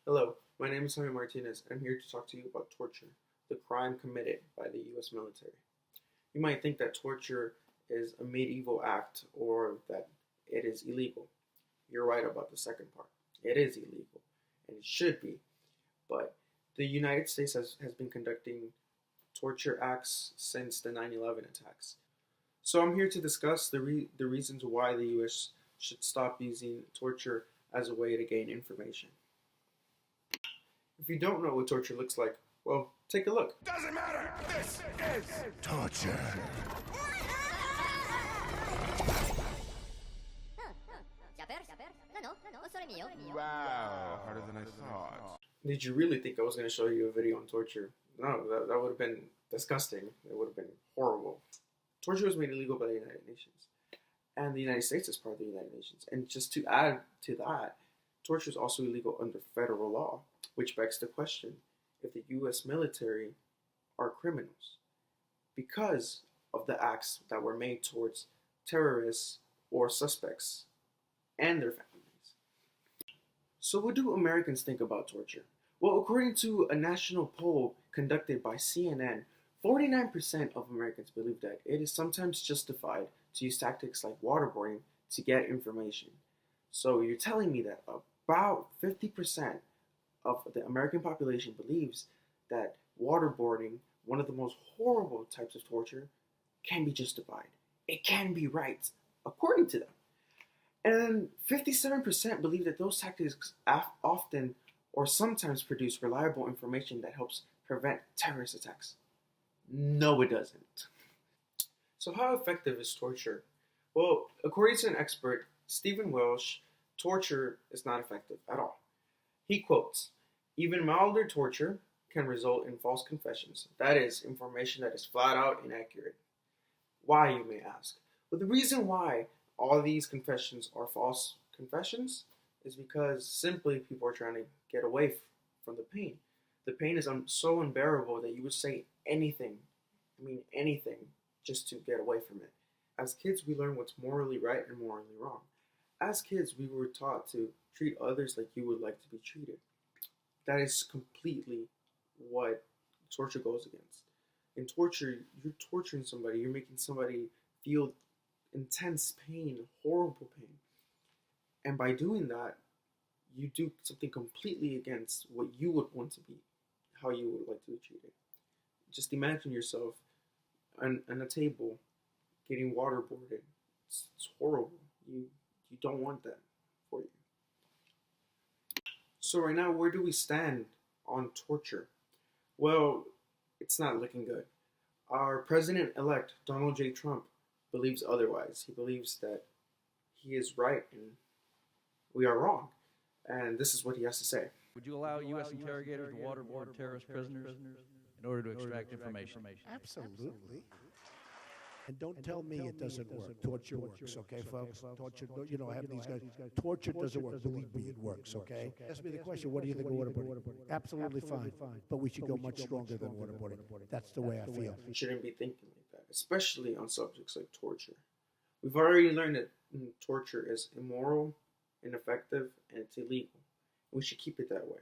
Hello, my name is Jaime Martinez. I'm here to talk to you about torture, the crime committed by the US military. You might think that torture is a medieval act or that it is illegal. You're right about the second part. It is illegal, and it should be. But the United States has been conducting torture acts since the 9/11 attacks. So I'm here to discuss the reasons why the US should stop using torture as a way to gain information. If you don't know what torture looks like, well, take a look. Doesn't matter. This is torture. Wow, harder than I thought. Did you really think I was going to show you a video on torture? No, that would have been disgusting. It would have been horrible. Torture was made illegal by the United Nations. And the United States is part of the United Nations. And just to add to that, torture is also illegal under federal law, which begs the question if the US military are criminals because of the acts that were made towards terrorists or suspects and their families. So, what do Americans think about torture? Well, according to a national poll conducted by CNN, 49% of Americans believe that it is sometimes justified to use tactics like waterboarding to get information. So, you're telling me that about 50% of the American population believes that waterboarding, one of the most horrible types of torture, can be justified. It can be right, according to them. And 57% believe that those tactics often or sometimes produce reliable information that helps prevent terrorist attacks. No, it doesn't. So, how effective is torture? Well, according to an expert, Stephen Welsh, torture is not effective at all. He quotes, "Even milder torture can result in false confessions. That is, information that is flat out inaccurate." Why, you may ask? Well, the reason why all these confessions are false confessions is because simply people are trying to get away from the pain. The pain is so unbearable that you would say anything, anything, just to get away from it. As kids, we learn what's morally right and morally wrong. As kids, we were taught to treat others like you would like to be treated. That is completely what torture goes against. In torture, you're torturing somebody, you're making somebody feel intense pain, horrible pain. And by doing that, you do something completely against what you would want to be, how you would like to be treated. Just imagine yourself on a table getting waterboarded. It's horrible. You don't want that for you. So right now, where do we stand on torture? Well, it's not looking good. Our president-elect, Donald J. Trump, believes otherwise. He believes that he is right and we are wrong. And this is what he has to say. Would you allow U.S. interrogators to waterboard terrorist prisoners in order to extract information? Absolutely. And don't tell me it doesn't work. Torture works, okay, folks? Torture, I have these guys. Torture doesn't work. Believe me, it works, okay? Ask me the question, what do you think of waterboarding? Absolutely fine. But we should go much stronger than waterboarding. That's the way I feel. We shouldn't be thinking like that, especially on subjects like torture. We've already learned that torture is immoral, ineffective, and it's illegal. We should keep it that way.